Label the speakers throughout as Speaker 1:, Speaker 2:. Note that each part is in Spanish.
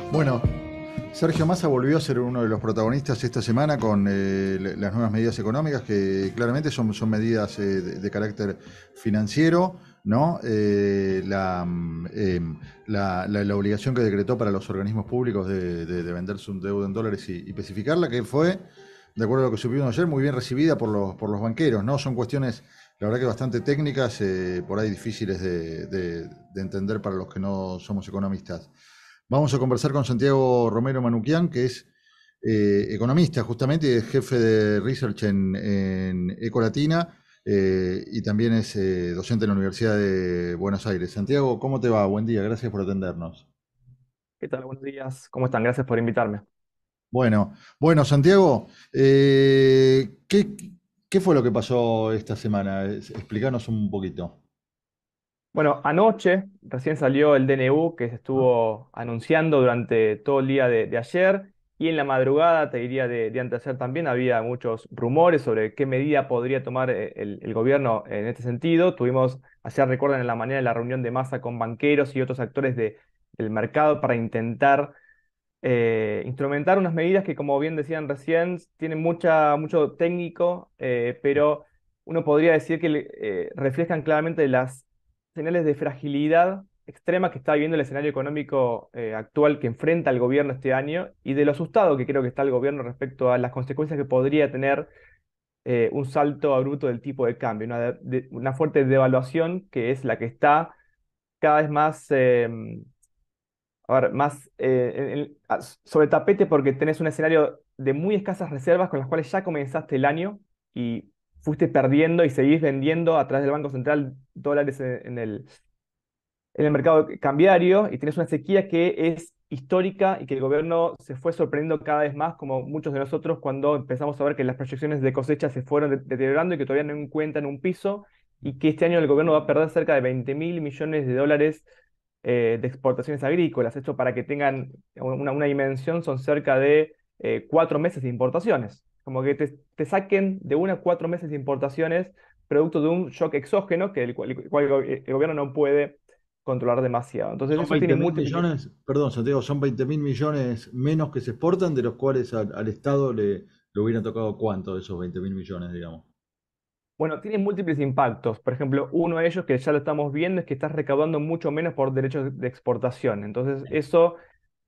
Speaker 1: Bueno, Sergio Massa volvió a ser uno de los protagonistas esta semana con las nuevas medidas económicas que claramente son medidas de carácter financiero, ¿no? La obligación que decretó para los organismos públicos de vender su deuda en dólares y especificarla, que fue, de acuerdo a lo que supimos ayer, muy bien recibida por los banqueros, ¿no? Son cuestiones, la verdad que bastante técnicas, por ahí difíciles de entender para los que no somos economistas. Vamos a conversar con Santiago Romero Manuquian, que es economista justamente y es jefe de research en Ecolatina, y también es docente en la Universidad de Buenos Aires. Santiago, ¿cómo te va? Buen día, gracias por atendernos.
Speaker 2: ¿Qué tal? Buenos días. ¿Cómo están? Gracias por invitarme.
Speaker 1: Bueno, Santiago, ¿qué fue lo que pasó esta semana? Explícanos un poquito.
Speaker 2: Bueno, anoche recién salió el DNU que se estuvo anunciando durante todo el día de ayer y en la madrugada, te diría de anteayer también, había muchos rumores sobre qué medida podría tomar el gobierno en este sentido. Tuvimos, ayer recuerdan, en la mañana la reunión de masa con banqueros y otros actores del mercado para intentar instrumentar unas medidas que, como bien decían recién, tienen mucho técnico, pero uno podría decir que reflejan claramente las señales de fragilidad extrema que está viviendo el escenario económico actual que enfrenta el gobierno este año y de lo asustado que creo que está el gobierno respecto a las consecuencias que podría tener un salto abrupto del tipo de cambio, una fuerte devaluación que es la que está cada vez más a ver, más sobre tapete porque tenés un escenario de muy escasas reservas con las cuales ya comenzaste el año y fuiste perdiendo y seguís vendiendo a través del Banco Central dólares en el mercado cambiario y tienes una sequía que es histórica y que el gobierno se fue sorprendiendo cada vez más, como muchos de nosotros, cuando empezamos a ver que las proyecciones de cosecha se fueron deteriorando y que todavía no encuentran un piso y que este año el gobierno va a perder cerca de 20.000 millones de dólares de exportaciones agrícolas. Esto para que tengan una dimensión son cerca de 4 meses de importaciones. Como que te saquen de 1 a 4 meses de importaciones producto de un shock exógeno que el cual el gobierno no puede controlar demasiado. Entonces
Speaker 1: Son
Speaker 2: eso tiene
Speaker 1: 20 mil
Speaker 2: múltiples.
Speaker 1: millones, perdón, Santiago, son 20 mil millones menos que se exportan, de los cuales al Estado le hubieran tocado cuánto de esos 20 mil millones, digamos.
Speaker 2: Bueno, tiene múltiples impactos. Por ejemplo, uno de ellos que ya lo estamos viendo es que estás recaudando mucho menos por derechos de exportación. Entonces, eso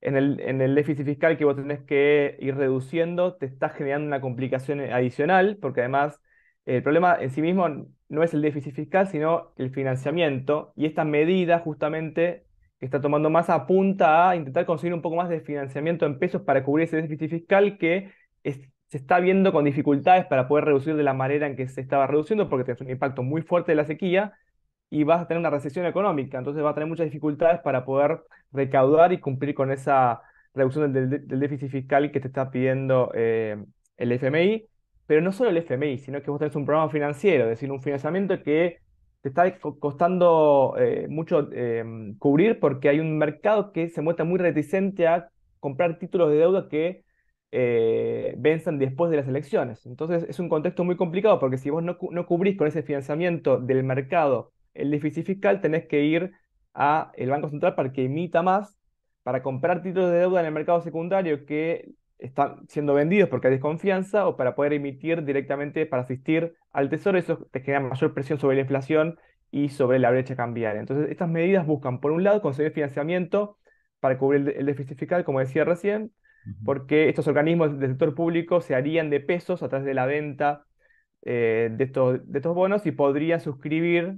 Speaker 2: en el déficit fiscal que vos tenés que ir reduciendo te está generando una complicación adicional, porque además el problema en sí mismo no es el déficit fiscal, sino el financiamiento. Y esta medida justamente que está tomando más apunta a intentar conseguir un poco más de financiamiento en pesos para cubrir ese déficit fiscal que se está viendo con dificultades para poder reducir de la manera en que se estaba reduciendo, porque tienes un impacto muy fuerte de la sequía y vas a tener una recesión económica, entonces vas a tener muchas dificultades para poder recaudar y cumplir con esa reducción del déficit fiscal que te está pidiendo el FMI, pero no solo el FMI, sino que vos tenés un programa financiero, es decir, un financiamiento que te está costando mucho cubrir porque hay un mercado que se muestra muy reticente a comprar títulos de deuda que venzan después de las elecciones. Entonces es un contexto muy complicado porque si vos no cubrís con ese financiamiento del mercado el déficit fiscal, tenés que ir a el Banco Central para que emita más, para comprar títulos de deuda en el mercado secundario que están siendo vendidos porque hay desconfianza, o para poder emitir directamente para asistir al Tesoro. Eso te genera mayor presión sobre la inflación y sobre la brecha cambiaria. Entonces, estas medidas buscan, por un lado, conseguir financiamiento para cubrir el déficit fiscal, como decía recién,
Speaker 1: Ujú.
Speaker 2: porque estos organismos del sector público se harían de pesos a través de la venta de estos bonos y podrían suscribir,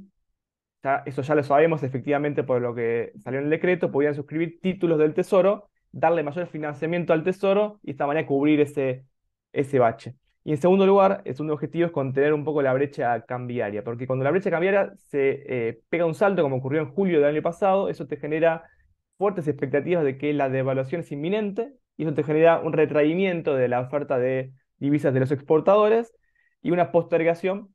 Speaker 2: eso ya lo sabemos efectivamente por lo que salió en el decreto, podían suscribir títulos del Tesoro, darle mayor financiamiento al Tesoro y de esta manera cubrir ese bache. Y en segundo lugar, el segundo objetivo es contener un poco la brecha cambiaria, porque cuando la brecha cambiaria se pega un salto, como ocurrió en julio del año pasado, eso te genera fuertes expectativas de que la devaluación es inminente y eso te genera un retraimiento de la oferta de divisas de los exportadores y una postergación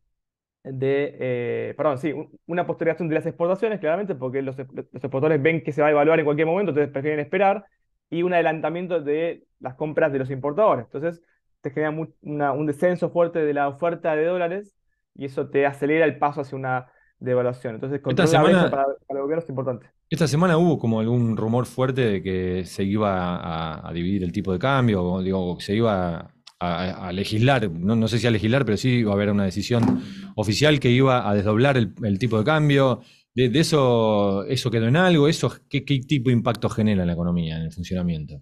Speaker 2: perdón, sí, una postergación de las exportaciones, claramente, porque los exportadores ven que se va a evaluar en cualquier momento, entonces prefieren esperar, y un adelantamiento de las compras de los importadores. Entonces, te genera un descenso fuerte de la oferta de dólares y eso te acelera el paso hacia una devaluación. Entonces,
Speaker 1: Esta
Speaker 2: controlar la brecha
Speaker 1: semana,
Speaker 2: para el gobierno es importante.
Speaker 3: Esta semana hubo como algún rumor fuerte de que se iba a dividir el tipo de cambio, o digo, se iba a legislar, no sé si a legislar, pero sí iba a haber una decisión oficial que iba a desdoblar el tipo de cambio. De eso quedó en algo, eso, ¿qué tipo de impacto genera en la economía, en el funcionamiento?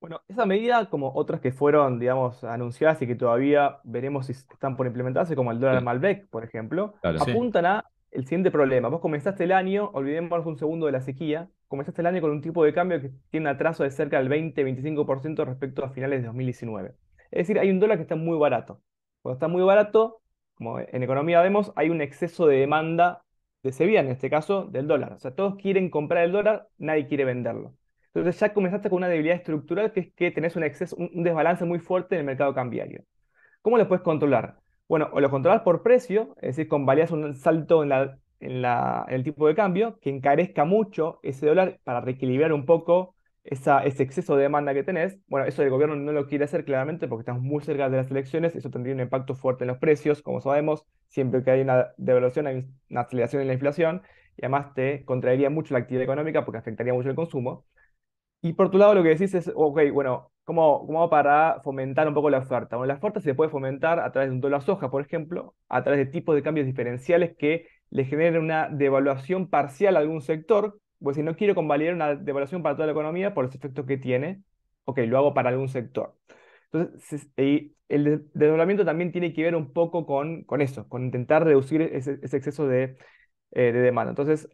Speaker 2: Bueno, esa medida, como otras que fueron, digamos, anunciadas y que todavía veremos si están por implementarse, como el dólar
Speaker 3: Sí,
Speaker 2: Malbec, por ejemplo,
Speaker 3: claro. Sí.
Speaker 2: apuntan a el siguiente problema. Vos comenzaste el año, olvidémonos un segundo de la sequía, comenzaste el año con un tipo de cambio que tiene un atraso de cerca del 20-25% respecto a finales de 2019. Es decir, hay un dólar que está muy barato. Cuando está muy barato, como en economía vemos, hay un exceso de demanda de ese bien, en este caso, del dólar. O sea, todos quieren comprar el dólar, nadie quiere venderlo. Entonces ya comenzaste con una debilidad estructural que es que tenés un exceso, un desbalance muy fuerte en el mercado cambiario. ¿Cómo lo puedes controlar? Bueno, o lo controlas por precio, es decir, convalías un salto en el tipo de cambio que encarezca mucho ese dólar para reequilibrar un poco ese exceso de demanda que tenés. Bueno, eso el gobierno no lo quiere hacer claramente porque estamos muy cerca de las elecciones, eso tendría un impacto fuerte en los precios, como sabemos, siempre que hay una devaluación hay una aceleración en la inflación y además te contraería mucho la actividad económica porque afectaría mucho el consumo. Y por tu lado lo que decís es, ok, bueno, ¿cómo hago para fomentar un poco la oferta? Bueno, la oferta se puede fomentar a través de un dólar soja, por ejemplo, a través de tipos de cambios diferenciales que le generen una devaluación parcial a algún sector, pues si no quiero convalidar una devaluación para toda la economía por los efectos que tiene, ok, lo hago para algún sector. Entonces, y el desdoblamiento también tiene que ver un poco con eso, con intentar reducir ese exceso de demanda. Entonces,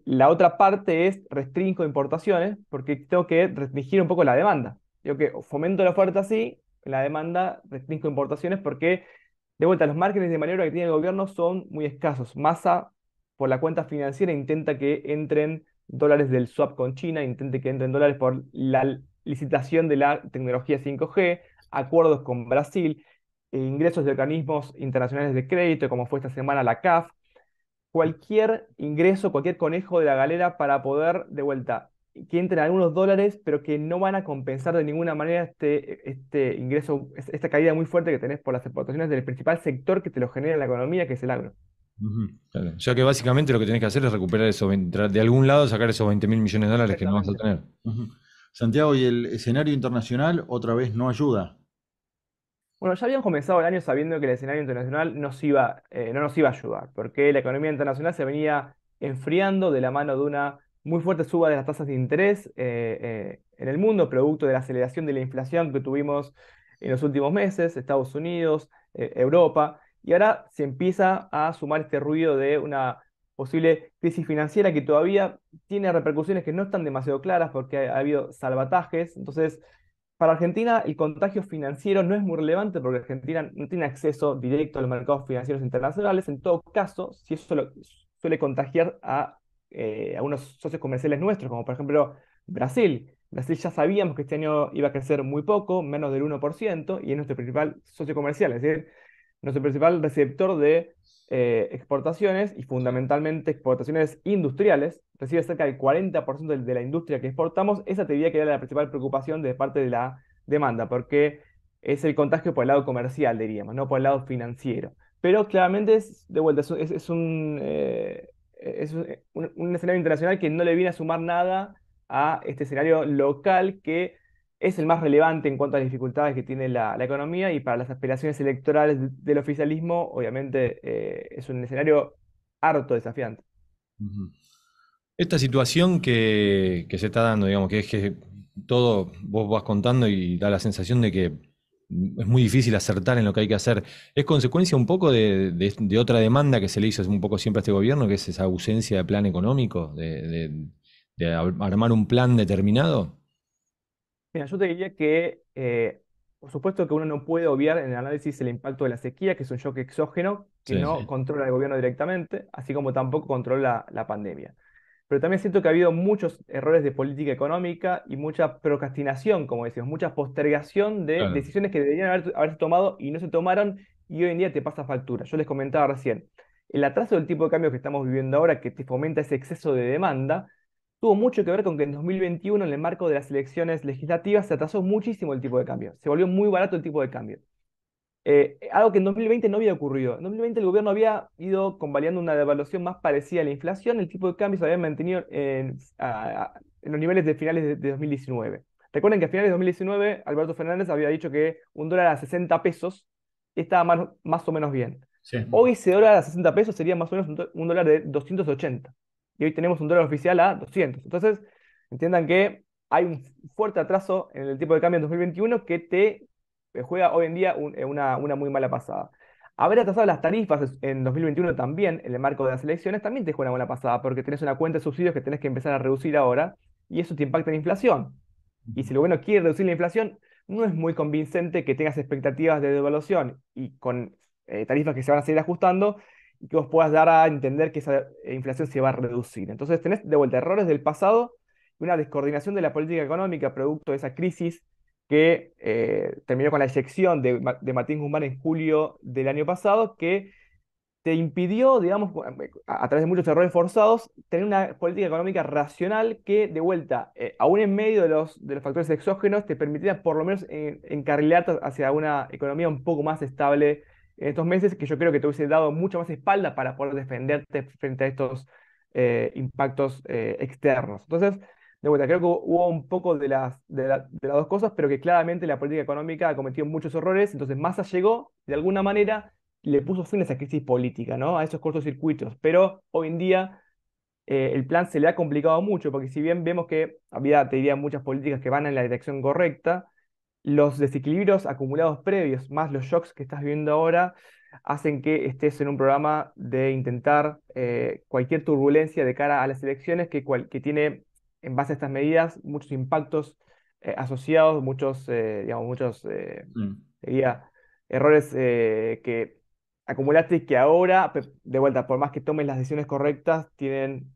Speaker 2: la otra parte es restringo importaciones porque tengo que restringir un poco la demanda. Yo que fomento la oferta sí, la demanda restringo importaciones porque, de vuelta, los márgenes de maniobra que tiene el gobierno son muy escasos. Massa, por la cuenta financiera, intenta que entren dólares del swap con China, intente que entren dólares por la licitación de la tecnología 5G, acuerdos con Brasil, ingresos de organismos internacionales de crédito, como fue esta semana la CAF, cualquier ingreso, cualquier conejo de la galera para poder, de vuelta, que entren algunos dólares, pero que no van a compensar de ninguna manera este ingreso, esta caída muy fuerte que tenés por las exportaciones del principal sector que te lo genera en la economía, que es el agro.
Speaker 3: Ujú, claro. O sea que básicamente lo que tenés que hacer es recuperar esos 20 de algún lado sacar esos 20.000 millones de dólares que no vas a
Speaker 2: Exactamente.
Speaker 3: tener.
Speaker 1: Ujú. Santiago, y el escenario internacional otra vez no ayuda.
Speaker 2: Bueno, ya habían comenzado el año sabiendo que el escenario internacional no nos iba a ayudar, porque la economía internacional se venía enfriando de la mano de una muy fuerte suba de las tasas de interés en el mundo, producto de la aceleración de la inflación que tuvimos en los últimos meses, Estados Unidos, Europa, y ahora se empieza a sumar este ruido de una posible crisis financiera que todavía tiene repercusiones que no están demasiado claras porque ha habido salvatajes, entonces para Argentina, el contagio financiero no es muy relevante porque Argentina no tiene acceso directo a los mercados financieros internacionales. En todo caso, si eso suele contagiar a unos socios comerciales nuestros, como por ejemplo Brasil. Brasil ya sabíamos que este año iba a crecer muy poco, menos del 1%, y es nuestro principal socio comercial, es decir, nuestro principal receptor de exportaciones y fundamentalmente exportaciones industriales, recibe cerca del 40% de la industria que exportamos. Esa te diría que era la principal preocupación de parte de la demanda, porque es el contagio por el lado comercial, diríamos, no por el lado financiero. Pero claramente de vuelta, es un escenario internacional que no le viene a sumar nada a este escenario local que es el más relevante en cuanto a las dificultades que tiene la economía y para las aspiraciones electorales del oficialismo, obviamente es un escenario harto desafiante.
Speaker 3: Ujú. Esta situación que se está dando, digamos, que es que todo vos vas contando y da la sensación de que es muy difícil acertar en lo que hay que hacer, ¿es consecuencia un poco de otra demanda que se le hizo un poco siempre a este gobierno, que es esa ausencia de plan económico, de armar un plan determinado?
Speaker 2: Mira, yo te diría que, por supuesto que uno no puede obviar en el análisis el impacto de la sequía, que es un shock exógeno que
Speaker 3: Sí.
Speaker 2: no controla el gobierno directamente, así como tampoco controla la pandemia. Pero también siento que ha habido muchos errores de política económica y mucha procrastinación, como decimos, mucha postergación de
Speaker 3: Claro.
Speaker 2: decisiones que deberían haberse tomado y no se tomaron y hoy en día te pasa factura. Yo les comentaba recién, el atraso del tipo de cambio que estamos viviendo ahora, que te fomenta ese exceso de demanda, tuvo mucho que ver con que en 2021, en el marco de las elecciones legislativas, se atrasó muchísimo el tipo de cambio. Se volvió muy barato el tipo de cambio. Algo que en 2020 no había ocurrido. En 2020 el gobierno había ido convalidando una devaluación más parecida a la inflación, el tipo de cambio se había mantenido en los niveles de finales de 2019. Recuerden que a finales de 2019 Alberto Fernández había dicho que un dólar a 60 pesos estaba más o menos bien.
Speaker 4: Sí.
Speaker 2: Hoy ese dólar a 60 pesos sería más o menos un dólar de 280. Y hoy tenemos un dólar oficial a 200. Entonces, entiendan que hay un fuerte atraso en el tipo de cambio en 2021 que te juega hoy en día una muy mala pasada. Haber atrasado las tarifas en 2021 también, en el marco de las elecciones, también te juega una buena pasada, porque tenés una cuenta de subsidios que tenés que empezar a reducir ahora, y eso te impacta en la inflación. Y si el gobierno quiere reducir la inflación, no es muy convincente que tengas expectativas de devaluación y con tarifas que se van a seguir ajustando y que vos puedas dar a entender que esa inflación se va a reducir. Entonces tenés de vuelta errores del pasado y una descoordinación de la política económica producto de esa crisis que terminó con la eyección de Martín Guzmán en julio del año pasado, que te impidió, digamos, a través de muchos errores forzados, tener una política económica racional que, de vuelta, aún en medio de los factores exógenos, te permitiera por lo menos encarrilarte hacia una economía un poco más estable en estos meses, que yo creo que te hubiese dado mucha más espalda para poder defenderte frente a estos impactos externos. Entonces, de vuelta, creo que hubo un poco de las dos cosas, pero que claramente la política económica ha cometido muchos errores, entonces Massa llegó, de alguna manera le puso fin a esa crisis política, ¿no? A esos cortocircuitos. Pero hoy en día el plan se le ha complicado mucho, porque si bien vemos que había, te diría, muchas políticas que van en la dirección correcta, los desequilibrios acumulados previos, más los shocks que estás viendo ahora, hacen que estés en un programa de intentar cualquier turbulencia de cara a las elecciones que tiene, en base a estas medidas, muchos impactos asociados,
Speaker 1: Mm.
Speaker 2: diría, errores que acumulaste y que ahora, de vuelta, por más que tomes las decisiones correctas, tienen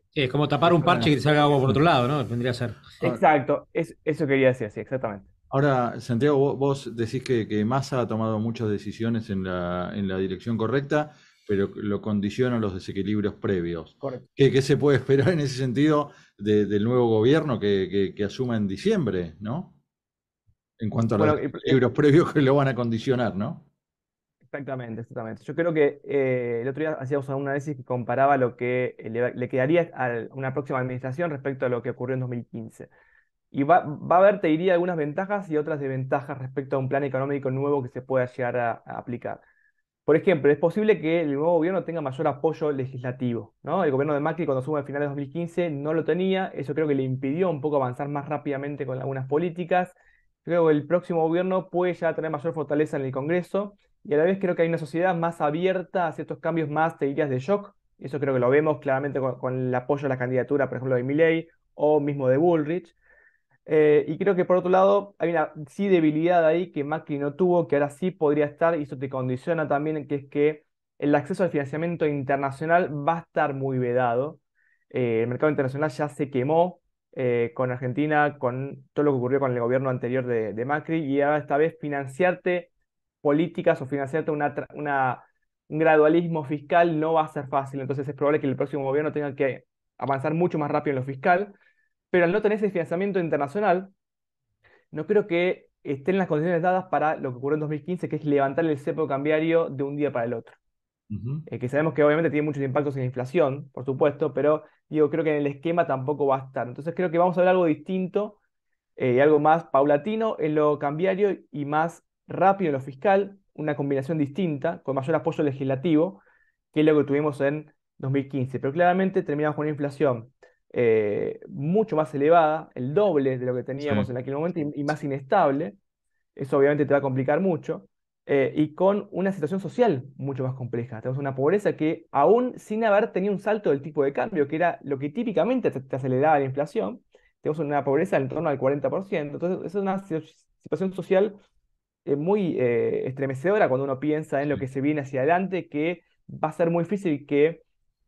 Speaker 4: Sí, es como tapar un parche y que te salga agua por otro lado, ¿no? Vendría a ser.
Speaker 2: exacto, eso quería decir, sí, exactamente.
Speaker 1: Ahora, Santiago, vos decís que Massa ha tomado muchas decisiones en la dirección correcta, pero lo condicionan los desequilibrios previos.
Speaker 2: Correcto.
Speaker 1: ¿Qué se puede esperar en ese sentido del nuevo gobierno que asuma en diciembre, ¿no? En cuanto a los
Speaker 2: Bueno,
Speaker 1: desequilibrios previos que lo van a condicionar, ¿no?
Speaker 2: exactamente, exactamente. Yo creo que el otro día hacíamos un análisis que comparaba lo que le quedaría a una próxima administración respecto a lo que ocurrió en 2015. Y va a haber, te diría, algunas ventajas y otras desventajas respecto a un plan económico nuevo que se pueda llegar a aplicar. Por ejemplo, es posible que el nuevo gobierno tenga mayor apoyo legislativo, ¿no? El gobierno de Macri cuando asume a finales de 2015 no lo tenía, eso creo que le impidió un poco avanzar más rápidamente con algunas políticas. Creo que el próximo gobierno puede ya tener mayor fortaleza en el Congreso y a la vez creo que hay una sociedad más abierta a ciertos cambios más, te dirías, de shock. Eso creo que lo vemos claramente con el apoyo a la candidatura, por ejemplo, de Milei o mismo de Bullrich. Y creo que por otro lado hay una sí debilidad ahí que Macri no tuvo, que ahora sí podría estar, y eso te condiciona también, que es que el acceso al financiamiento internacional va a estar muy vedado. El mercado internacional ya se quemó con Argentina, con todo lo que ocurrió con el gobierno anterior de Macri, y ahora esta vez financiarte políticas o financiarte un gradualismo fiscal no va a ser fácil. Entonces es probable que el próximo gobierno tenga que avanzar mucho más rápido en lo fiscal, pero al no tener ese financiamiento internacional, no creo que estén las condiciones dadas para lo que ocurrió en 2015, que es levantar el cepo cambiario de un día para el otro.
Speaker 1: Ujú.
Speaker 2: Que sabemos que obviamente tiene muchos impactos en la inflación, por supuesto, pero digo, creo que en el esquema tampoco va a estar. Entonces creo que vamos a ver algo distinto y algo más paulatino en lo cambiario y más rápido en lo fiscal, una combinación distinta, con mayor apoyo legislativo, que es lo que tuvimos en 2015. Pero claramente terminamos con una inflación mucho más elevada, el doble de lo que teníamos
Speaker 1: Sí.
Speaker 2: en aquel momento y más inestable. Eso obviamente te va a complicar mucho. Y con una situación social mucho más compleja. Tenemos una pobreza que aún sin haber tenido un salto del tipo de cambio, que era lo que típicamente te aceleraba la inflación, tenemos una pobreza en torno al 40%. Entonces, es una situación social muy estremecedora cuando uno piensa en lo
Speaker 1: Sí.
Speaker 2: que se viene hacia adelante, que va a ser muy difícil que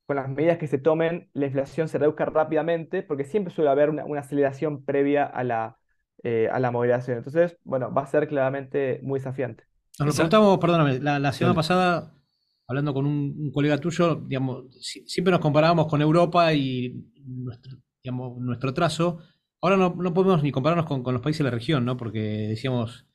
Speaker 2: con las medidas que se tomen la inflación se reduzca rápidamente, porque siempre suele haber una aceleración previa a la moderación. Entonces, bueno, va a ser claramente muy desafiante.
Speaker 4: Nos lo
Speaker 3: Esa-
Speaker 4: preguntamos, perdóname, la semana
Speaker 1: Dale.
Speaker 4: pasada, hablando con un colega tuyo, digamos, siempre nos comparábamos con Europa y nuestro trazo. Ahora no podemos ni compararnos con los países de la región, ¿no? Porque decíamos,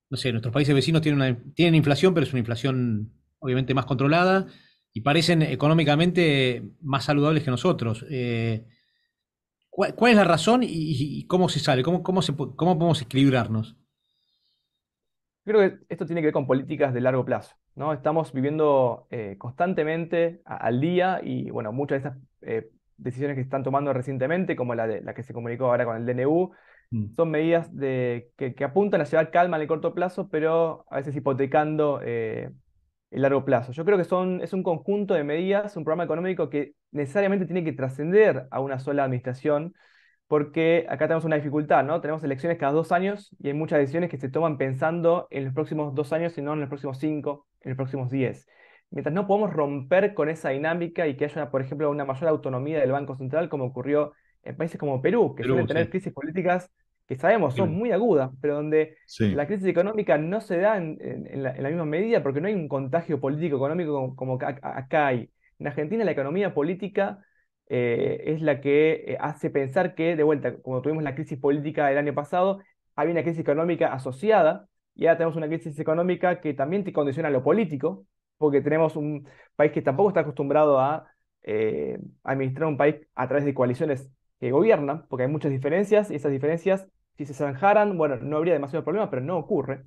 Speaker 4: no sé, nuestros países vecinos tienen inflación, pero es una inflación obviamente más controlada y parecen económicamente más saludables que nosotros. ¿Cuál es la razón y cómo se sale? ¿Cómo podemos equilibrarnos?
Speaker 2: Creo que esto tiene que ver con políticas de largo plazo, ¿no? Estamos viviendo constantemente al día y, bueno, muchas de estas decisiones que se están tomando recientemente, como la que se comunicó ahora con el DNU,
Speaker 4: Mm.
Speaker 2: son medidas que apuntan a llevar calma en el corto plazo, pero a veces hipotecando el largo plazo. Yo creo que es un conjunto de medidas, un programa económico que necesariamente tiene que trascender a una sola administración, porque acá tenemos una dificultad, ¿no? Tenemos elecciones cada 2 años y hay muchas decisiones que se toman pensando en los próximos 2 años y no en los próximos 5, en los próximos 10. Mientras no podemos romper con esa dinámica y que haya, por ejemplo, una mayor autonomía del Banco Central, como ocurrió en países como Perú, que suelen
Speaker 4: Perú,
Speaker 2: tener
Speaker 4: sí.
Speaker 2: crisis políticas que sabemos son
Speaker 4: Terrible.
Speaker 2: muy agudas, pero donde
Speaker 1: Sí,
Speaker 2: la crisis económica no se da en la misma medida porque no hay un contagio político económico como acá hay. En Argentina la economía política es la que hace pensar que, de vuelta, como tuvimos la crisis política el año pasado, había una crisis económica asociada y ahora tenemos una crisis económica que también te condiciona lo político, porque tenemos un país que tampoco está acostumbrado a administrar un país a través de coaliciones que gobiernan, porque hay muchas diferencias y esas diferencias, si se zanjaran, bueno, no habría demasiado problema, pero no ocurre.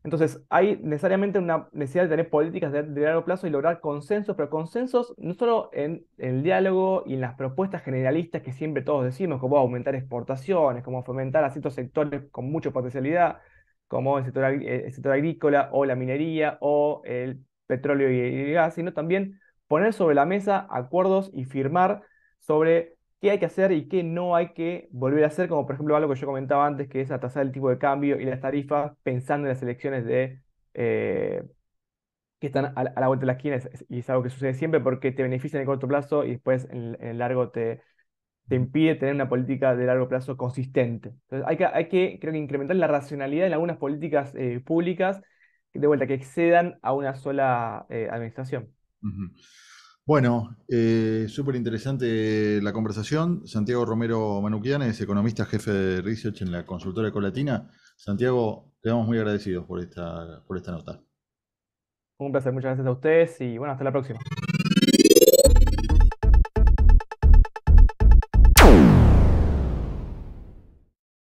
Speaker 2: Entonces, hay necesariamente una necesidad de tener políticas de largo plazo y lograr consensos, pero consensos no solo en el diálogo y en las propuestas generalistas que siempre todos decimos, como aumentar exportaciones, como fomentar a ciertos sectores con mucha potencialidad, como el sector agrícola o la minería o el petróleo y el gas, sino también poner sobre la mesa acuerdos y firmar sobre qué hay que hacer y qué no hay que volver a hacer, como por ejemplo algo que yo comentaba antes, que es atrasar el tipo de cambio y las tarifas pensando en las elecciones eh, que están a la vuelta de la esquina, y es algo que sucede siempre porque te beneficia en el corto plazo y después en el largo te impide tener una política de largo plazo consistente. Entonces hay que, creo que, incrementar la racionalidad en algunas políticas públicas, de vuelta, que excedan a una sola administración.
Speaker 1: ujú. Bueno, súper interesante la conversación. Santiago Romero Manuquian es economista jefe de research en la consultora Ecolatina. Santiago, quedamos muy agradecidos por esta nota.
Speaker 2: Un placer, muchas gracias a ustedes y bueno, hasta la próxima.